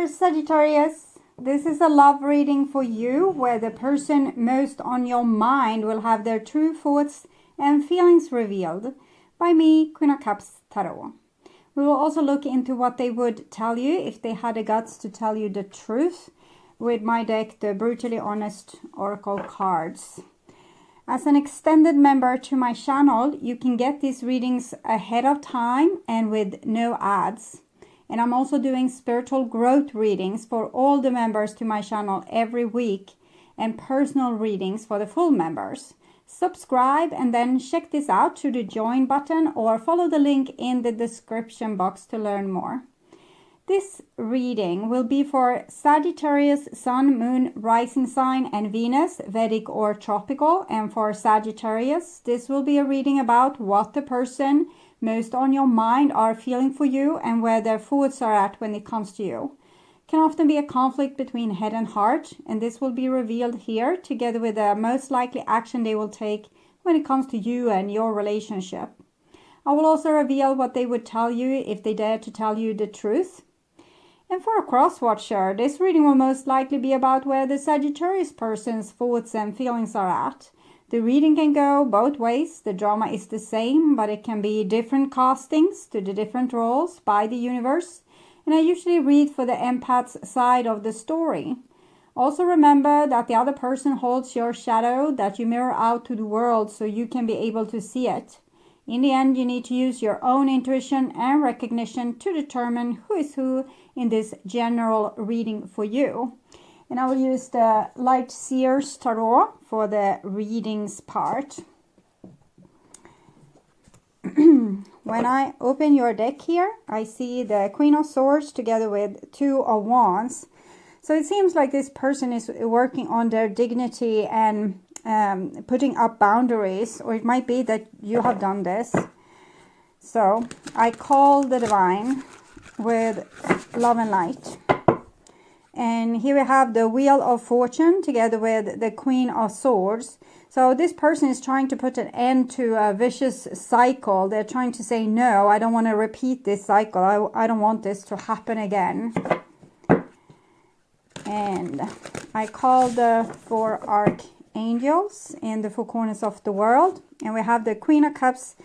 there, Sagittarius. This is a love reading for you where the person most on your mind will have their true thoughts and feelings revealed by me, Queen of Cups Tarot. We will also look into what they would tell you if they had the guts to tell you the truth with my deck, the Brutally Honest Oracle cards. As an extended member to my channel, you can get these readings ahead of time and with no ads. And I'm also doing spiritual growth readings for all the members to my channel every week and personal readings for the full members. Subscribe and then check this out through the join button or follow the link in the description box to learn more. This reading will be for Sagittarius, Sun, Moon, Rising Sign and Venus, Vedic or Tropical. And for Sagittarius, this will be a reading about what the person most on your mind are feeling for you and where their thoughts are at when it comes to you. Can often be a conflict between head and heart, and this will be revealed here together with the most likely action they will take when it comes to you and your relationship. I will also reveal what they would tell you if they dare to tell you the truth. And for a cross-watcher, this reading will most likely be about where the Sagittarius person's thoughts and feelings are at. The reading can go both ways. The drama is the same, but it can be different castings to the different roles by the universe. And I usually read for the empath's side of the story. Also remember that the other person holds your shadow that you mirror out to the world so you can be able to see it. In the end, you need to use your own intuition and recognition to determine who is who in this general reading for you. And I will use the light SEER'S tarot for the readings part. When I open your deck here, I see the Queen of Swords together with Two of Wands. So it seems like this person is working on their dignity and putting up boundaries, or it might be that you have done this. So I call the divine with love and light. And here we have the Wheel of Fortune together with the Queen of Swords. So this person is trying to put an end to a vicious cycle. They're trying to say, no, I don't want to repeat this cycle. I don't want this to happen again. And I call the four archangels in the four corners of the world. And we have the Queen of Cups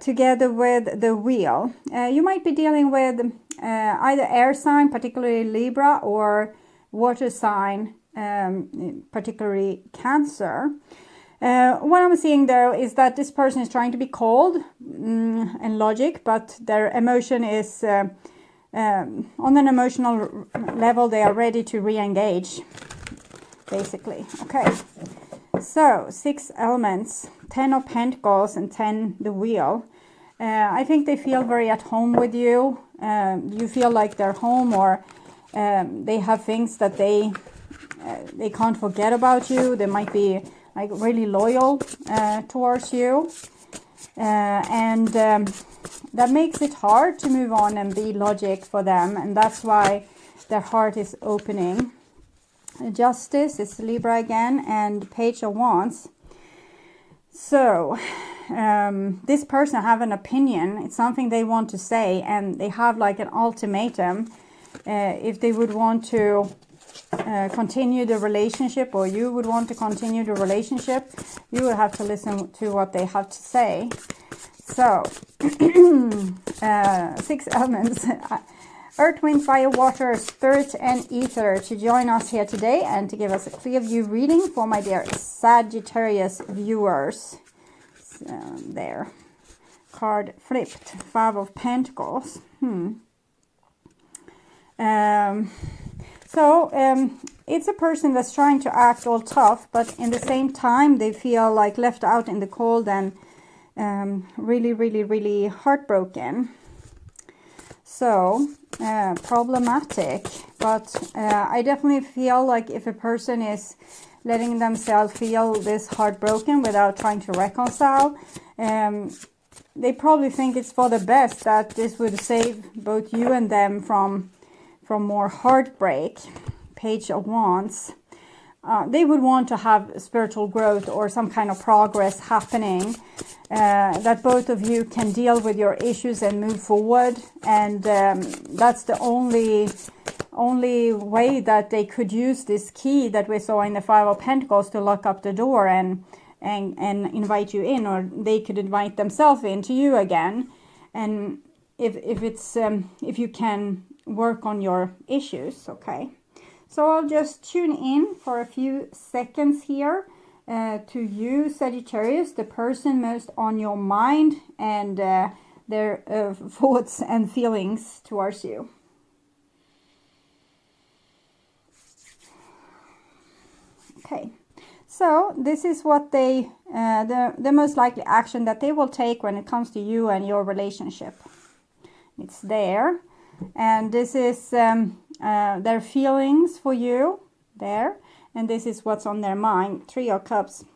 together with the Wheel. You might be dealing with either air sign, particularly Libra, or water sign, particularly Cancer. What I'm seeing though is that this person is trying to be cold and logic, but their emotion is on an emotional level. They are ready to re-engage, basically. Okay, so 6 elements, 10 of Pentacles and 10 the Wheel. I think they feel very at home with you. You feel like they're home, or they have things that they can't forget about you. They might be like really loyal towards you, and that makes it hard to move on and be logic for them, and that's why their heart is opening. Justice is Libra again, and Page of Wands. So this person have an opinion. It's something they want to say, and they have like an ultimatum. If they would want to continue the relationship, or you would want to continue the relationship, you will have to listen to what they have to say. So 6 elements, earth, wind, fire, water, spirit and ether, to join us here today and to give us a clear view reading for my dear Sagittarius viewers. So there, card flipped, 5 of Pentacles. It's a person that's trying to act all tough, but in the same time they feel like left out in the cold and really heartbroken. So problematic, but I definitely feel like if a person is letting themselves feel this heartbroken without trying to reconcile, they probably think it's for the best, that this would save both you and them from more heartbreak. Page of Wands. They would want to have spiritual growth or some kind of progress happening, that both of you can deal with your issues and move forward. And that's the only only way that they could use this key that we saw in the Five of Pentacles to lock up the door and invite you in, or they could invite themselves into you again. And if you can work on your issues, okay. So I'll just tune in for a few seconds here to you, Sagittarius, the person most on your mind, and their thoughts and feelings towards you. Okay, so this is what they, the most likely action that they will take when it comes to you and your relationship. It's there, and this is their feelings for you there, and this is what's on their mind. Three of Cups.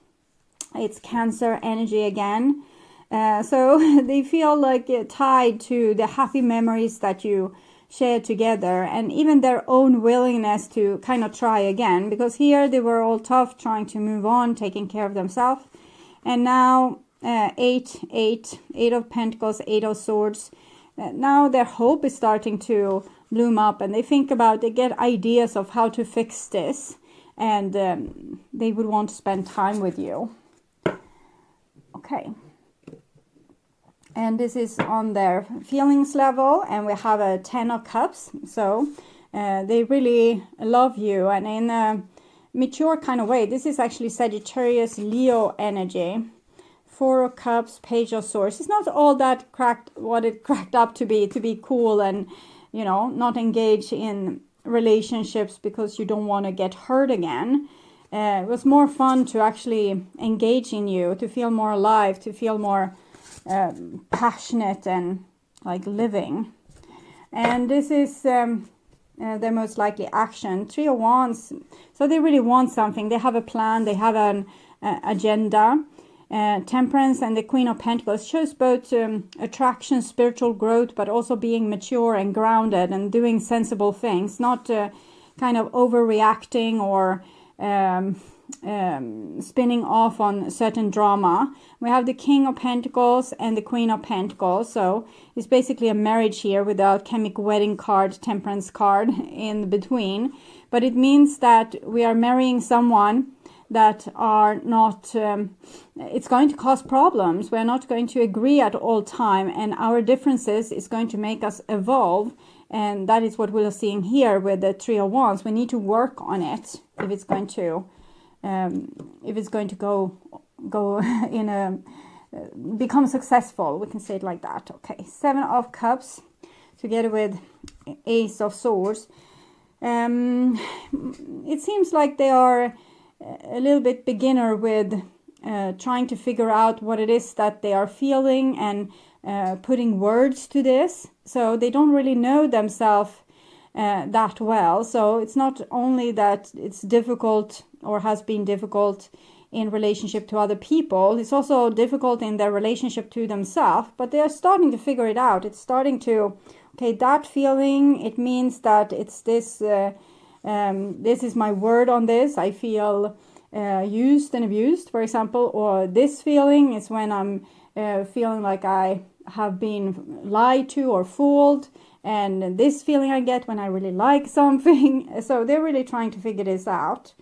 It's Cancer energy again. So they feel like tied to the happy memories that you share together, and even their own willingness to kind of try again, because here they were all tough, trying to move on, taking care of themselves, and now eight of Pentacles, Eight of Swords. Now their hope is starting to bloom up, and they think about, they get ideas of how to fix this, and they would want to spend time with you. Okay. And this is on their feelings level, and we have a Ten of Cups. So they really love you, and in a mature kind of way. This is actually Sagittarius Leo energy. Four of Cups, Page of Swords. It's not all that cracked, what it cracked up to be cool, and you know, not engage in relationships because you don't want to get hurt again. It was more fun to actually engage in you, to feel more alive, to feel more passionate and like living. And this is their most likely action. Three of Wands. So they really want something. They have a plan. They have an agenda. Temperance and the Queen of Pentacles shows both attraction, spiritual growth, but also being mature and grounded and doing sensible things, not kind of overreacting or spinning off on certain drama. We have the King of Pentacles and the Queen of Pentacles, so it's basically a marriage here with a alchemic wedding card, temperance card in between, but it means that we are marrying someone that are not, it's going to cause problems. We're not going to agree at all time, and our differences is going to make us evolve, and that is what we're seeing here with the Three of Wands. We need to work on it if it's going to go in a become successful. We can say it like that. Okay, Seven of Cups together with Ace of Swords. It seems like they are a little bit beginner with trying to figure out what it is that they are feeling and putting words to this. So they don't really know themselves that well. So it's not only that it's difficult or has been difficult in relationship to other people, it's also difficult in their relationship to themselves, but they are starting to figure it out. It's starting to, okay, that feeling, it means that it's this, this is my word on this. I feel used and abused, for example, or this feeling is when I'm feeling like I have been lied to or fooled, and this feeling I get when I really like something. So they're really trying to figure this out.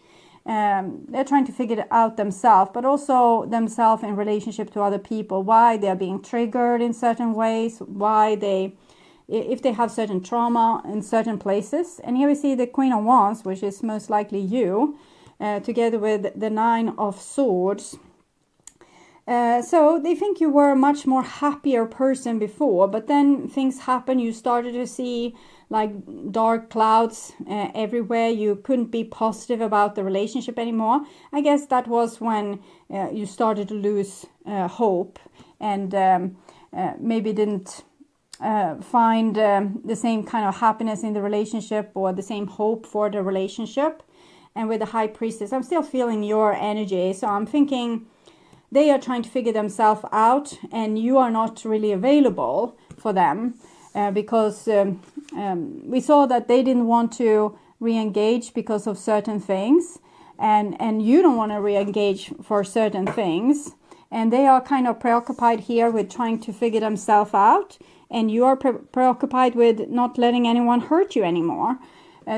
They're trying to figure it out themselves, but also themselves in relationship to other people, why they're being triggered in certain ways, why they, if they have certain trauma in certain places. And here we see the Queen of Wands, which is most likely you, together with the Nine of Swords. So they think you were a much more happier person before, but then things happen. You started to see like dark clouds everywhere. You couldn't be positive about the relationship anymore. I guess that was when you started to lose hope, and maybe didn't find the same kind of happiness in the relationship or the same hope for the relationship. And with the High Priestess, I'm still feeling your energy. So I'm thinking they are trying to figure themselves out, and you are not really available for them because we saw that they didn't want to re-engage because of certain things, and you don't want to re-engage for certain things, and they are kind of preoccupied here with trying to figure themselves out, and you are preoccupied with not letting anyone hurt you anymore.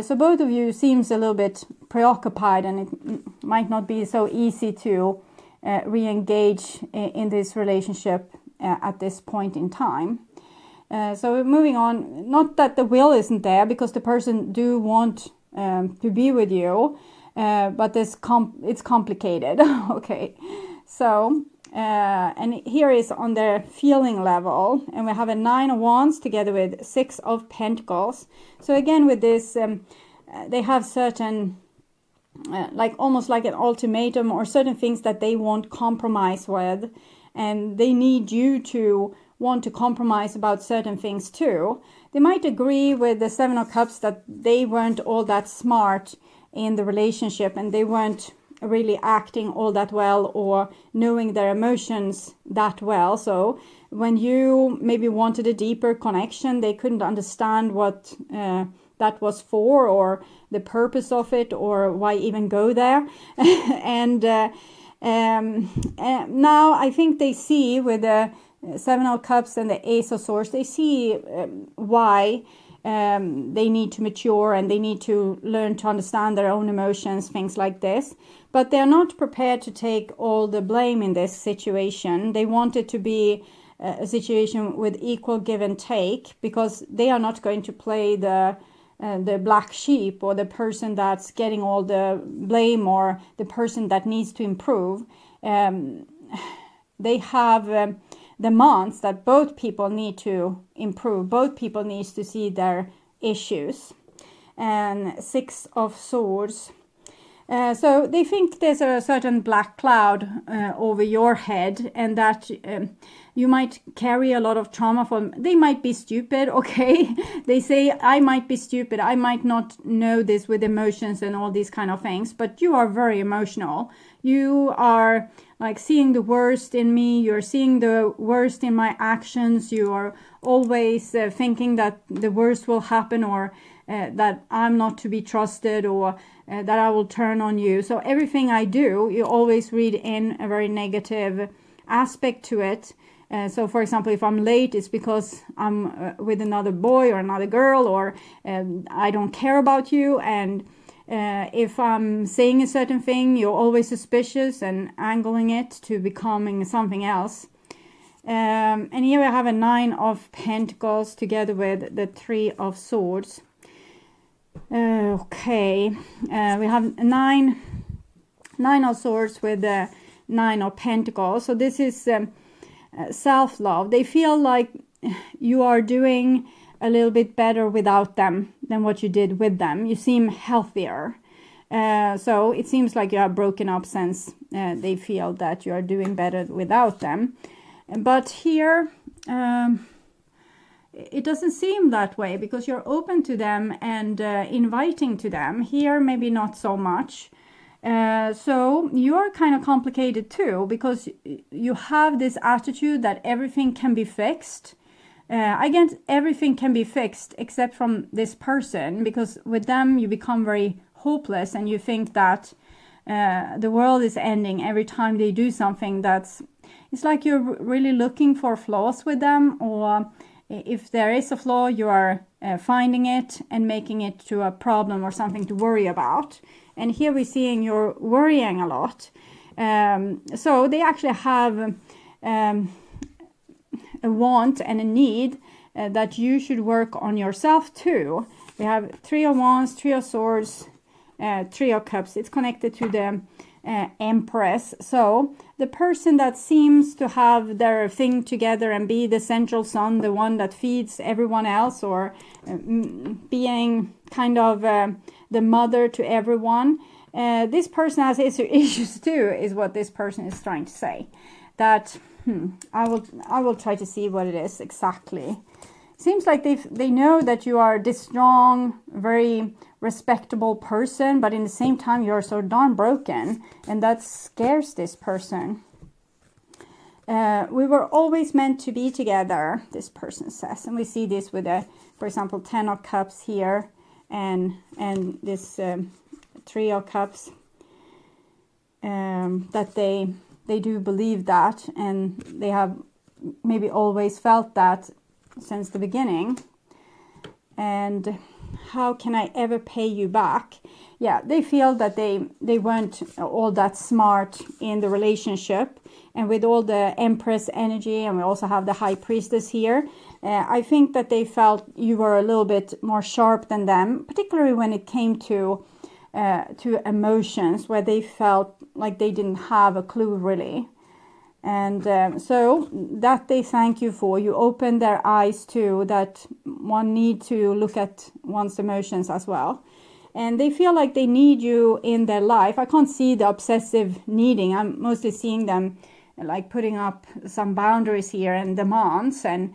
So both of you seems a little bit preoccupied, and it might not be so easy to re-engage in this relationship at this point in time. So moving on, not that the will isn't there, because the person do want to be with you, but it's complicated. Okay, so and here is on the feeling level, and we have a 9 of Wands together with 6 of Pentacles. So again with this, they have certain like almost like an ultimatum, or certain things that they won't compromise with, and they need you to want to compromise about certain things too. They might agree with the 7 of Cups that they weren't all that smart in the relationship, and they weren't really acting all that well or knowing their emotions that well. So when you maybe wanted a deeper connection, they couldn't understand what that was for, or the purpose of it, or why even go there. And now I think they see with the 7 of Cups and the Ace of Swords, they see why they need to mature, and they need to learn to understand their own emotions, things like this. But they're not prepared to take all the blame in this situation. They want it to be a situation with equal give and take, because they are not going to play the black sheep, or the person that's getting all the blame, or the person that needs to improve. They have demands that both people need to improve. Both people need to see their issues. And 6 of Swords. So they think there's a certain black cloud over your head, and that you might carry a lot of trauma from. They might be stupid, okay? They say, I might be stupid, I might not know this with emotions and all these kind of things, but you are very emotional. You are like seeing the worst in me, you're seeing the worst in my actions, you are always thinking that the worst will happen, or that I'm not to be trusted, or that I will turn on you. So everything I do, you always read in a very negative aspect to it. So for example, if I'm late, it's because I'm with another boy or another girl, or I don't care about you. And if I'm saying a certain thing, you're always suspicious and angling it to becoming something else. And here we have a 9 of Pentacles together with the 3 of Swords. Okay, we have 9 of Swords with the 9 of Pentacles. So this is self-love. They feel like you are doing a little bit better without them than what you did with them. You seem healthier. So it seems like you are broken up, since they feel that you are doing better without them. But here it doesn't seem that way, because you're open to them and inviting to them. Here maybe not so much. So you're kind of complicated too, because you have this attitude that everything can be fixed. Again, everything can be fixed except from this person, because with them you become very hopeless, and you think that the world is ending every time they do something. It's like you're really looking for flaws with them, or if there is a flaw, you are finding it and making it to a problem or something to worry about. And here we're seeing you're worrying a lot. So they actually have a want and a need that you should work on yourself too. We have 3 of Wands, 3 of Swords, 3 of Cups. It's connected to the Empress. So the person that seems to have their thing together and be the central sun, the one that feeds everyone else, or being kind of the mother to everyone, this person has issues too, is what this person is trying to say. That I will try to see what it is exactly. Seems like they know that you are this strong, very respectable person, but in the same time you're so darn broken, and that scares this person. We were always meant to be together, this person says, and we see this with for example, 10 of Cups here, and this 3 of Cups. That they do believe that, and they have maybe always felt that since the beginning. And how can I ever pay you back? Yeah, they feel that they weren't all that smart in the relationship. And with all the Empress energy, and we also have the High Priestess here, I think that they felt you were a little bit more sharp than them, particularly when it came to emotions, where they felt like they didn't have a clue really. And so that they thank you for. You opened their eyes to that one need to look at one's emotions as well. And they feel like they need you in their life. I can't see the obsessive needing. I'm mostly seeing them like putting up some boundaries here and demands. And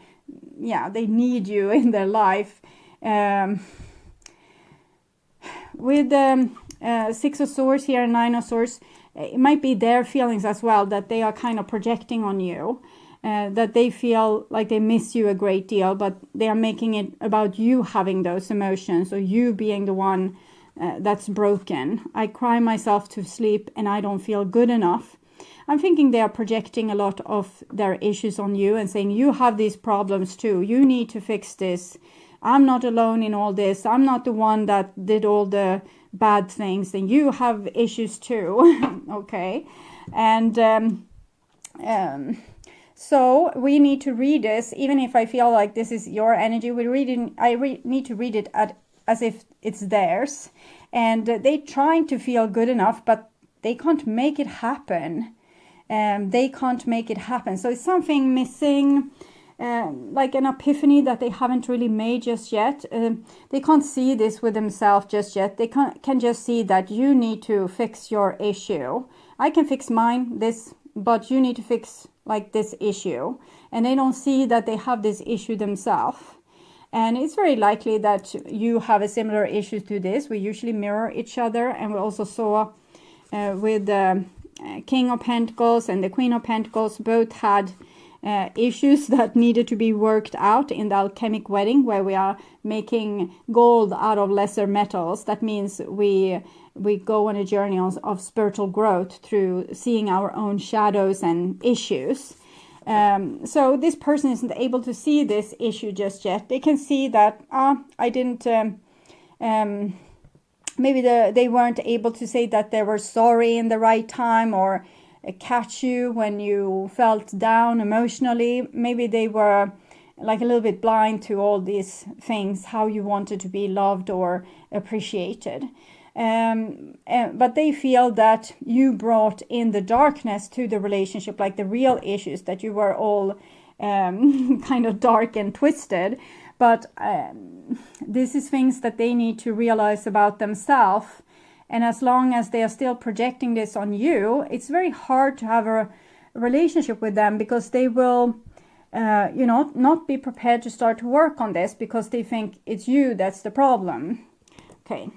yeah, they need you in their life. With the Six of Swords here and Nine of Swords, it might be their feelings as well that they are kind of projecting on you. That they feel like they miss you a great deal, but they are making it about you having those emotions, or you being the one that's broken. I cry myself to sleep and I don't feel good enough. I'm thinking they are projecting a lot of their issues on you and saying, you have these problems too. You need to fix this. I'm not alone in all this. I'm not the one that did all the bad things, and you have issues too. Okay. And so we need to read this, even if I feel like this is your energy. I need to read it as if it's theirs. And they're trying to feel good enough, but they can't make it happen. They can't make it happen. So it's something missing, like an epiphany that they haven't really made just yet. They can't see this with themselves just yet. They can just see that you need to fix your issue. I can fix mine, but you need to fix like this issue. And they don't see that they have this issue themselves. And it's very likely that you have a similar issue to this. We usually mirror each other. And we also saw with the King of Pentacles and the Queen of Pentacles, both had issues that needed to be worked out in the alchemic wedding, where we are making gold out of lesser metals. That means we go on a journey of spiritual growth through seeing our own shadows and issues. So this person isn't able to see this issue just yet. They can see that I didn't maybe they weren't able to say that they were sorry in the right time, or catch you when you felt down emotionally. Maybe they were like a little bit blind to all these things, how you wanted to be loved or appreciated. But they feel that you brought in the darkness to the relationship, like the real issues, that you were all kind of dark and twisted. But this is things that they need to realize about themselves. And as long as they are still projecting this on you, it's very hard to have a relationship with them, because they will, not be prepared to start to work on this, because they think it's you that's the problem. Okay.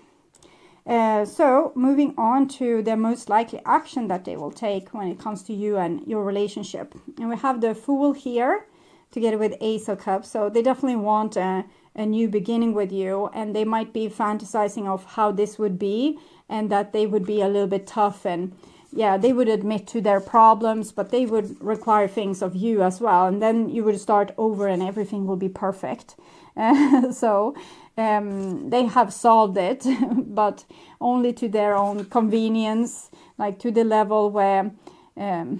So moving on to the most likely action that they will take when it comes to you and your relationship. And we have the Fool here together with Ace of Cups. So they definitely want a new beginning with you, and they might be fantasizing of how this would be, and that they would be a little bit tough, and yeah, they would admit to their problems, but they would require things of you as well, and then you would start over and everything will be perfect. So they have solved it, but only to their own convenience, like to the level where to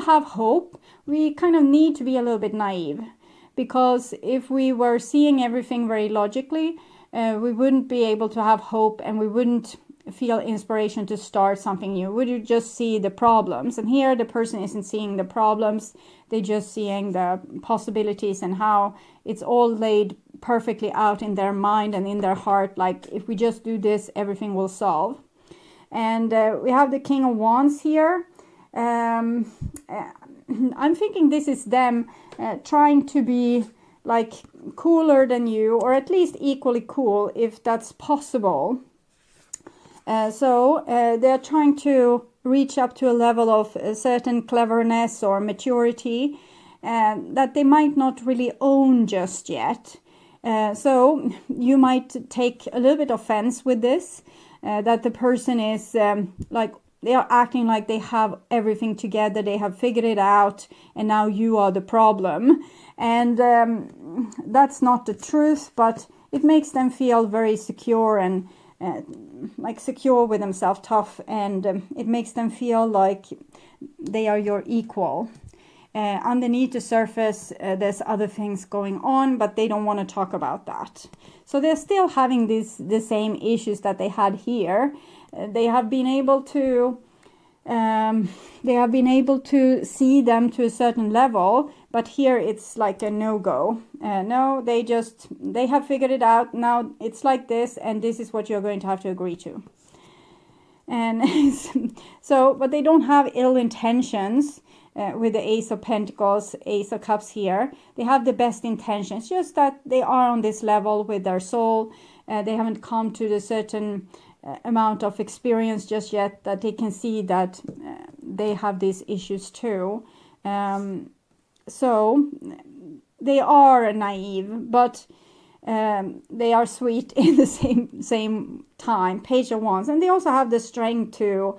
have hope, we kind of need to be a little bit naive, because if we were seeing everything very logically, we wouldn't be able to have hope, and we wouldn't feel inspiration to start something new. We would just see the problems. And here the person isn't seeing the problems. They're just seeing the possibilities and how it's all laid perfectly out in their mind and in their heart. Like, if we just do this, everything will solve. And we have the King of Wands here. I'm thinking this is them trying to be like cooler than you, or at least equally cool, if that's possible. So they're trying to reach up to a level of a certain cleverness or maturity that they might not really own just yet. So you might take a little bit offense with this, that the person is like, they are acting like they have everything together, they have figured it out, and now you are the problem. And that's not the truth, but it makes them feel very secure and like secure with themselves, tough, and it makes them feel like they are your equal. Underneath the surface, there's other things going on, but they don't want to talk about that. So they're still having the same issues that they had here. They have been able to see them to a certain level, but here it's like a no-go. No, they have figured it out. Now it's like this, and this is what you're going to have to agree to. And so, but they don't have ill intentions. With the Ace of Pentacles, Ace of Cups here. They have the best intentions, just that they are on this level with their soul. They haven't come to the certain amount of experience just yet that they can see that they have these issues too. So they are naive, but they are sweet in the same time. Page of Wands. And they also have the strength to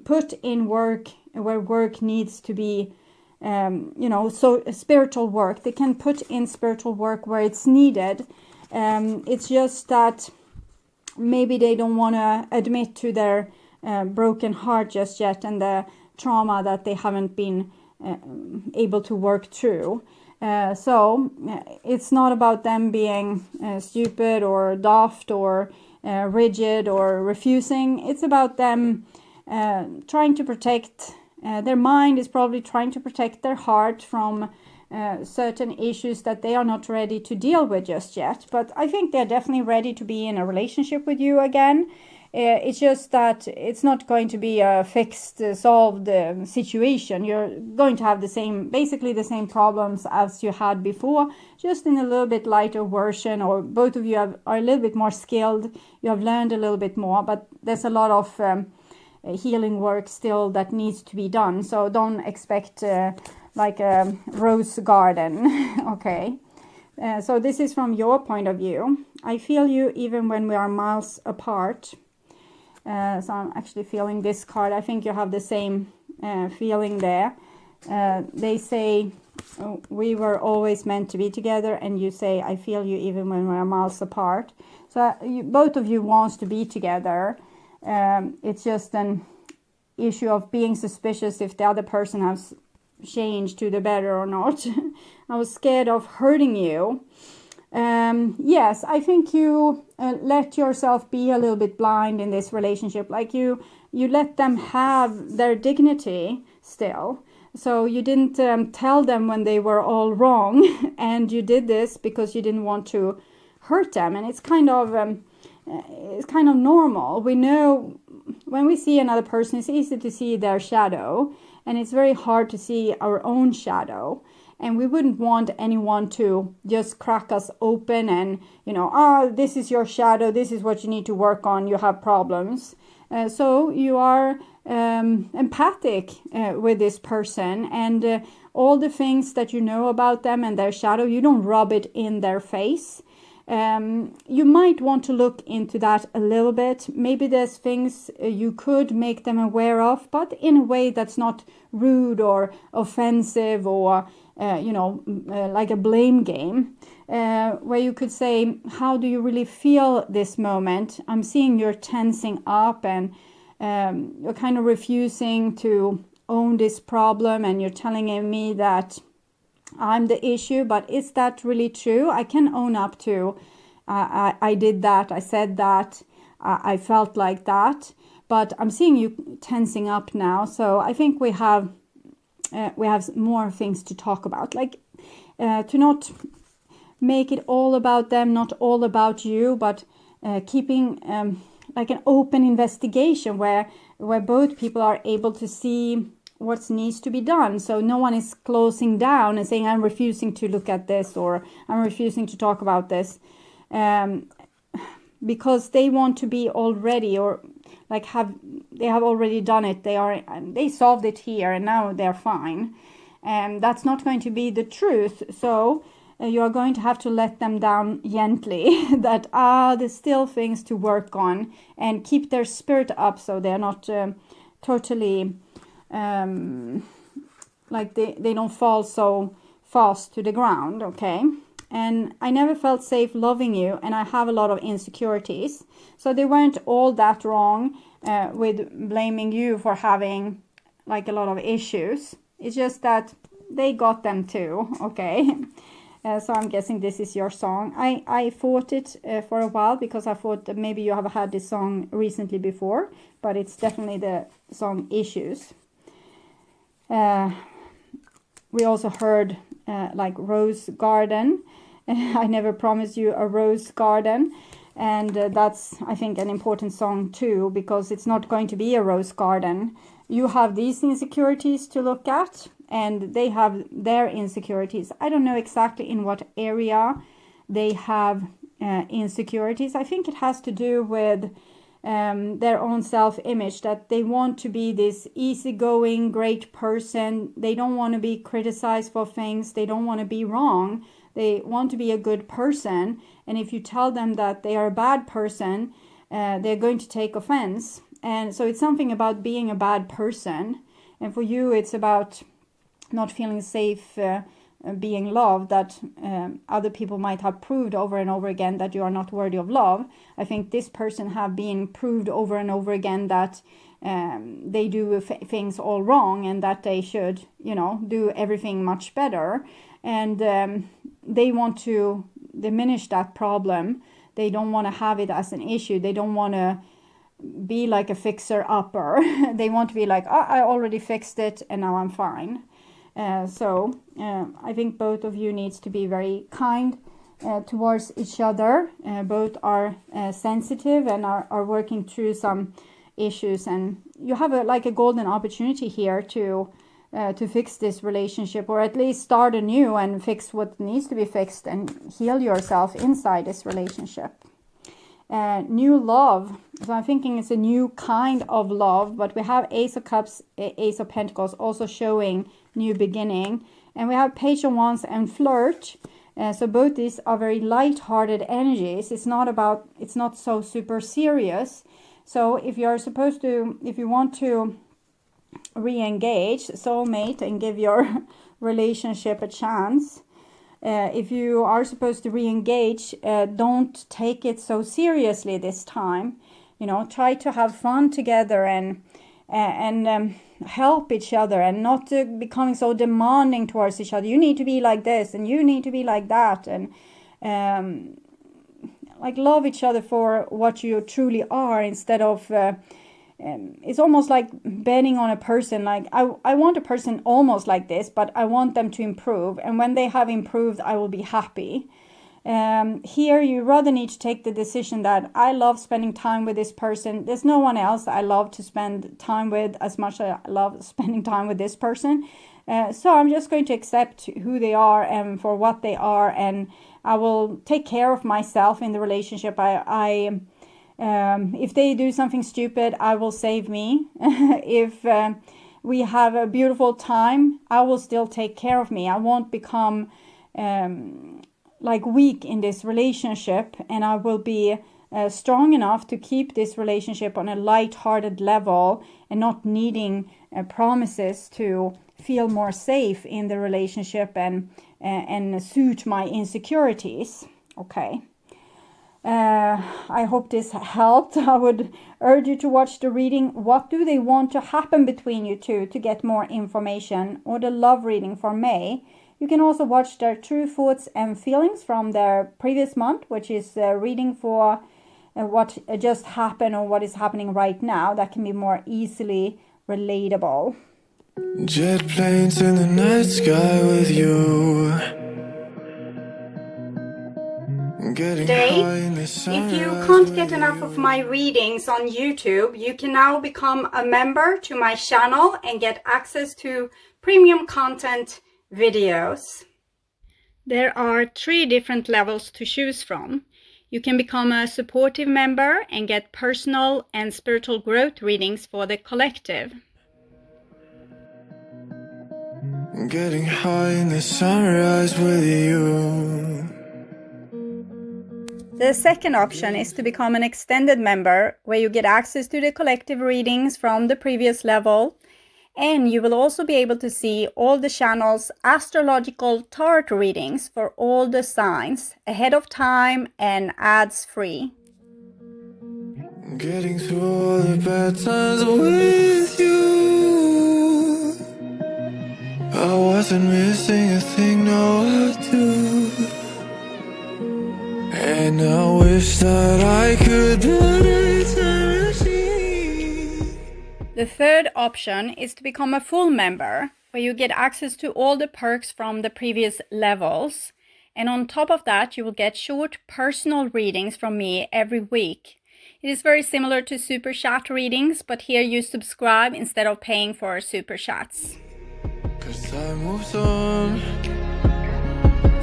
put in work where work needs to be, so spiritual work. They can put in spiritual work where it's needed. It's just that maybe they don't want to admit to their broken heart just yet and the trauma that they haven't been able to work through. So it's not about them being stupid or daft or rigid or refusing. It's about them trying to protect their mind is probably trying to protect their heart from certain issues that they are not ready to deal with just yet. But I think they're definitely ready to be in a relationship with you again. It's just that it's not going to be a fixed, solved situation. You're going to have basically the same problems as you had before, just in a little bit lighter version, or both of you are a little bit more skilled. You have learned a little bit more, but there's a lot of healing work still that needs to be done. So don't expect like a rose garden. Okay. So this is from your point of view. I feel you even when we are miles apart. So I'm actually feeling this card. I think you have the same feeling there. They say, we were always meant to be together, and you say, I feel you even when we are miles apart. So both of you wants to be together. It's just an issue of being suspicious if the other person has changed to the better or not. I was scared of hurting you. Yes, I think you let yourself be a little bit blind in this relationship. Like you let them have their dignity still. So you didn't tell them when they were all wrong, and you did this because you didn't want to hurt them. And it's kind of normal. We know when we see another person, it's easy to see their shadow, and it's very hard to see our own shadow. And we wouldn't want anyone to just crack us open and, this is your shadow, this is what you need to work on, you have problems. So you are empathic with this person, and all the things that you know about them and their shadow, you don't rub it in their face. You might want to look into that a little bit. Maybe there's things you could make them aware of, but in a way that's not rude or offensive or, like a blame game, where you could say, how do you really feel this moment? I'm seeing you're tensing up, and you're kind of refusing to own this problem, and you're telling me that I'm the issue, but is that really true? I can own up to, I did that, I said that, I felt like that, but I'm seeing you tensing up now. So I think we have more things to talk about, like to not make it all about them, not all about you, but keeping like an open investigation where both people are able to see what needs to be done. So no one is closing down and saying, I'm refusing to look at this, or I'm refusing to talk about this, because they want to be already, or like they have already done it. They solved it here, and now they're fine. And that's not going to be the truth. So you are going to have to let them down gently that there's still things to work on, and keep their spirit up so they're not totally like they don't fall so fast to the ground. Okay, and I never felt safe loving you, and I have a lot of insecurities. So they weren't all that wrong with blaming you for having like a lot of issues. It's just that they got them too, okay? So I'm guessing this is your song. I thought it for a while because I thought that maybe you have had this song recently before, but it's definitely the song Issues. We also heard like Rose Garden. I never promised you a rose garden. And that's, I think, an important song too, because it's not going to be a rose garden. You have these insecurities to look at, and they have their insecurities. I don't know exactly in what area they have insecurities. I think it has to do with their own self-image, that they want to be this easygoing, great person. They don't want to be criticized for things. They don't want to be wrong. They want to be a good person. And if you tell them that they are a bad person, they're going to take offense. And so it's something about being a bad person. And for you, it's about not feeling safe being loved, that other people might have proved over and over again that you are not worthy of love. I think this person have been proved over and over again that they do things all wrong, and that they should, you know, do everything much better. And they want to diminish that problem. They don't want to have it as an issue. They don't want to be like a fixer-upper. They want to be like, oh, I already fixed it and now I'm fine. So I think both of you needs to be very kind towards each other. Both are sensitive and are working through some issues, and you have like a golden opportunity here to fix this relationship, or at least start anew and fix what needs to be fixed and heal yourself inside this relationship. New love. So I'm thinking it's a new kind of love, but we have Ace of Cups, Ace of Pentacles also showing new beginning, and we have Page of Wands and Flirt. So both these are very light-hearted energies. It's not so super serious. So if you want to re-engage soulmate and give your relationship a chance, if you are supposed to re-engage, don't take it so seriously this time. You know, try to have fun together and help each other, and not becoming so demanding towards each other. You need to be like this and you need to be like that, and like love each other for what you truly are, instead of it's almost like betting on a person. Like I want a person almost like this, but I want them to improve, and when they have improved I will be happy. Here you rather need to take the decision that I love spending time with this person. There's no one else I love to spend time with as much as I love spending time with this person. So I'm just going to accept who they are and for what they are, and I will take care of myself in the relationship. If they do something stupid, I will save me. If we have a beautiful time, I will still take care of me. I won't become like weak in this relationship, and I will be strong enough to keep this relationship on a light-hearted level, and not needing promises to feel more safe in the relationship and suit my insecurities. Okay. I hope this helped. I would urge you to watch the reading. What do they want to happen between you two, to get more information, or the love reading for May. You can also watch their true thoughts and feelings from their previous month, which is reading for what just happened or what is happening right now. That can be more easily relatable. Jet planes in the night sky with you. Today, if you can't get enough of my readings on YouTube, you can now become a member to my channel and get access to premium content videos. There are 3 different levels to choose from. You can become a supportive member and get personal and spiritual growth readings for the collective. Getting high in the sunrise with you. The second option is to become an extended member, where you get access to the collective readings from the previous level And you will also be able to see all the channel's astrological tarot readings for all the signs ahead of time and ads free. Getting through all the bad times with you. I wasn't missing a thing, no I do. And I wish that I could build a time machine. The third option is to become a full member, where you get access to all the perks from the previous levels. And on top of that, you will get short personal readings from me every week. It is very similar to super chat readings, but here you subscribe instead of paying for super chats. 'Cause time moves on,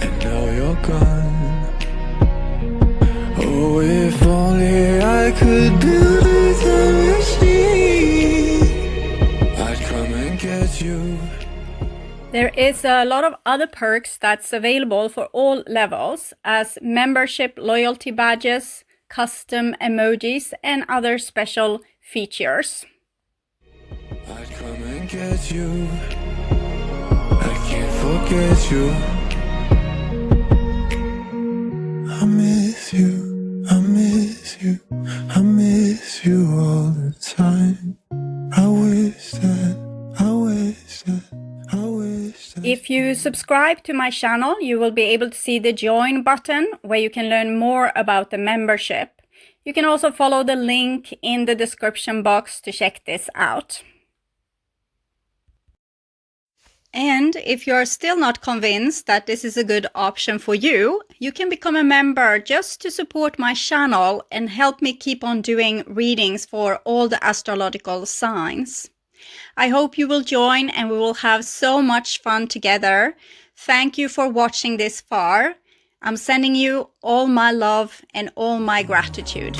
and now you're gone. Oh, if only I could build a time machine, I'd come and get you. There is a lot of other perks that's available for all levels, as membership loyalty badges, custom emojis, and other special features. I'd come and get you. I can't forget you. I miss you, I miss you, I miss you all the time. I wish that, I wish that, I wish that. If you subscribe to my channel, you will be able to see the join button where you can learn more about the membership. You can also follow the link in the description box to check this out. And if you're still not convinced that this is a good option for you, you can become a member just to support my channel and help me keep on doing readings for all the astrological signs. I hope you will join and we will have so much fun together. Thank you for watching this far. I'm sending you all my love and all my gratitude.